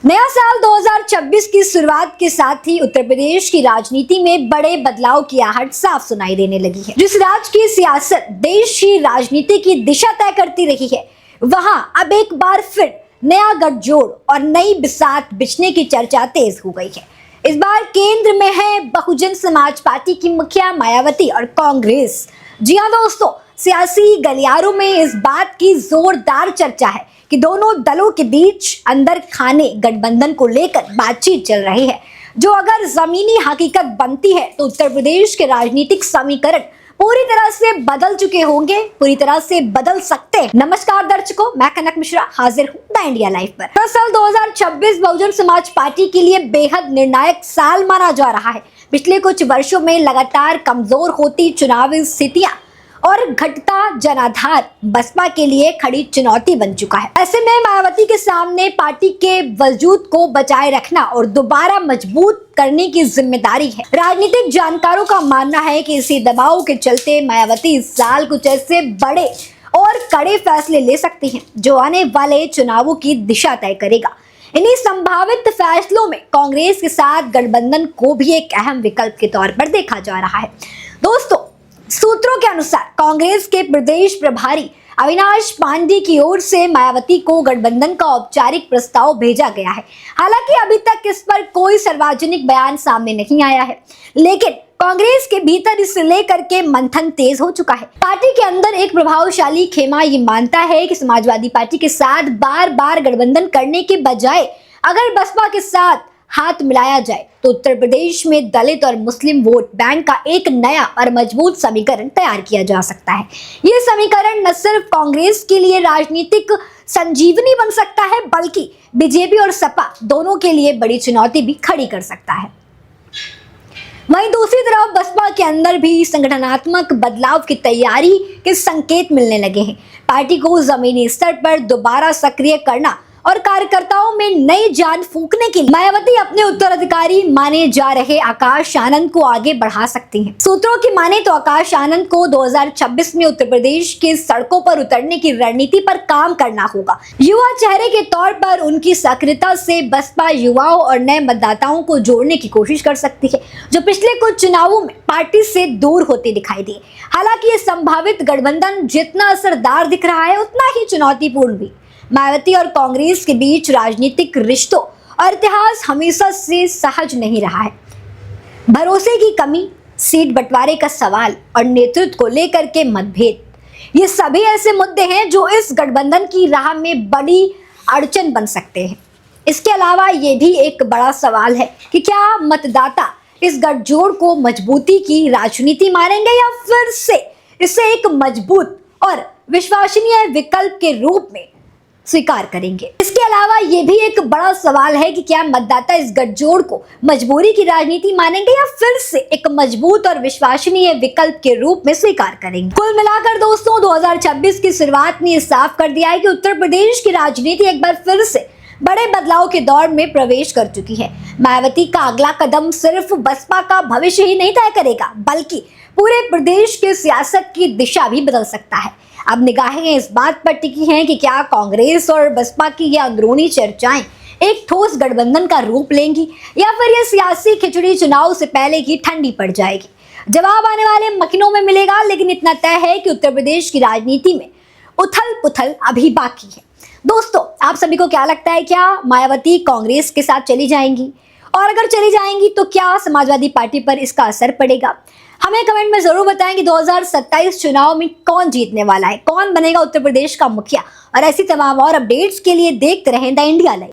नया साल 2026 की शुरुआत के साथ ही उत्तर प्रदेश की राजनीति में बड़े बदलाव की आहट साफ सुनाई देने लगी है। जिस राज्य की सियासत देश की राजनीति की दिशा तय करती रही है, वहां अब एक बार फिर नया गठजोड़ और नई बिसात बिछने की चर्चा तेज हो गई है। इस बार केंद्र में है बहुजन समाज पार्टी की मुखिया मायावती और कांग्रेस। जी हाँ दोस्तों, सियासी गलियारों में इस बात की जोरदार चर्चा है कि दोनों दलों के बीच अंदर खाने गठबंधन को लेकर बातचीत चल रही है, जो अगर जमीनी हकीकत बनती है तो उत्तर प्रदेश के राजनीतिक समीकरण पूरी तरह से बदल चुके होंगे, पूरी तरह से बदल सकते हैं। नमस्कार दर्शकों, मैं कनक मिश्रा हाजिर हूँ द इंडिया लाइव पर। दरअसल 2026 बहुजन समाज पार्टी के लिए बेहद निर्णायक साल माना जा रहा है। पिछले कुछ वर्षों में लगातार कमजोर होती चुनावी स्थितियां और घटता जनाधार बसपा के लिए खड़ी चुनौती बन चुका है। ऐसे में मायावती के सामने पार्टी के वजूद को बचाए रखना और दोबारा मजबूत करने की जिम्मेदारी है। राजनीतिक जानकारों का मानना है कि इसी दबाव के चलते मायावती इस साल कुछ ऐसे बड़े और कड़े फैसले ले सकती हैं जो आने वाले चुनावों की दिशा तय करेगा। इन्हीं संभावित फैसलों में कांग्रेस के साथ गठबंधन को भी एक अहम विकल्प के तौर पर देखा जा रहा है। दोस्तों, सूत्रों के अनुसार कांग्रेस के प्रदेश प्रभारी अविनाश पांडे की ओर से मायावती को गठबंधन का औपचारिक प्रस्ताव भेजा गया है। हालांकि अभी तक इस पर कोई सार्वजनिक बयान सामने नहीं आया है, लेकिन कांग्रेस के भीतर इसे लेकर के मंथन तेज हो चुका है। पार्टी के अंदर एक प्रभावशाली खेमा ये मानता है कि समाजवादी पार्टी के साथ बार बार गठबंधन करने के बजाय अगर बसपा के साथ हाथ मिलाया जाए तो उत्तर प्रदेश में दलित और मुस्लिम वोट बैंक का एक नया और मजबूत समीकरण तैयार किया जा सकता है। ये समीकरण न सिर्फ कांग्रेस के लिए राजनीतिक संजीवनी बन सकता है, बल्कि बीजेपी और सपा दोनों के लिए बड़ी चुनौती भी खड़ी कर सकता है। वहीं दूसरी तरफ बसपा के अंदर भी संगठनात्मक बदलाव की तैयारी के संकेत मिलने लगे हैं। पार्टी को जमीनी स्तर पर दोबारा सक्रिय करना और कार्यकर्ताओं में नई जान फूंकने के लिए मायावती अपने उत्तराधिकारी माने जा रहे आकाश आनंद को आगे बढ़ा सकती हैं। सूत्रों की माने तो आकाश आनंद को 2026 में उत्तर प्रदेश के सड़कों पर उतरने की रणनीति पर काम करना होगा। युवा चेहरे के तौर पर उनकी सक्रियता से बसपा युवाओं और नए मतदाताओं को जोड़ने की कोशिश कर सकती है, जो पिछले कुछ चुनावों में पार्टी से दूर होते दिखाई दिए। हालांकि ये संभावित गठबंधन जितना असरदार दिख रहा है, उतना ही चुनौतीपूर्ण भी। मायावती और कांग्रेस के बीच राजनीतिक रिश्तों और इतिहास हमेशा से सहज नहीं रहा है। भरोसे की कमी, सीट बंटवारे का सवाल और नेतृत्व को लेकर के मतभेद, ये सभी ऐसे मुद्दे हैं जो इस गठबंधन की राह में बड़ी अड़चन बन सकते हैं। इसके अलावा ये भी एक बड़ा सवाल है कि क्या मतदाता इस गठजोड़ को मजबूती की राजनीति मानेंगे या फिर से इसे एक मजबूत और विश्वसनीय विकल्प के रूप में स्वीकार करेंगे। इसके अलावा ये भी एक बड़ा सवाल है कि क्या मतदाता इस गठजोड़ को मजबूरी की राजनीति मानेंगे या फिर से एक मजबूत और विश्वसनीय विकल्प के रूप में स्वीकार करेंगे। कुल मिलाकर दोस्तों, 2026 की शुरुआत ने साफ कर दिया है कि उत्तर प्रदेश की राजनीति एक बार फिर से बड़े बदलाव के दौर में प्रवेश कर चुकी है। मायावती का अगला कदम सिर्फ बसपा का भविष्य ही नहीं तय करेगा, बल्कि पूरे प्रदेश के सियासत की दिशा भी बदल सकता है। अब निगाहें इस बात पर टिकी हैं कि क्या कांग्रेस और बसपा की ये अंदरूनी चर्चाएं एक ठोस गठबंधन का रूप लेंगी या फिर ये सियासी खिचड़ी चुनाव से पहले ही ठंडी पड़ जाएगी। जवाब आने वाले महीनों में मिलेगा, लेकिन इतना तय है कि उत्तर प्रदेश की राजनीति में उथल पुथल अभी बाकी है। दोस्तों, आप सभी को क्या लगता है, क्या मायावती कांग्रेस के साथ चली जाएंगी? और अगर चली जाएंगी तो क्या समाजवादी पार्टी पर इसका असर पड़ेगा? हमें कमेंट में जरूर बताएं कि 2027 चुनाव में कौन जीतने वाला है, कौन बनेगा उत्तर प्रदेश का मुखिया। और ऐसी तमाम और अपडेट्स के लिए देखते रहें द इंडिया लाइव।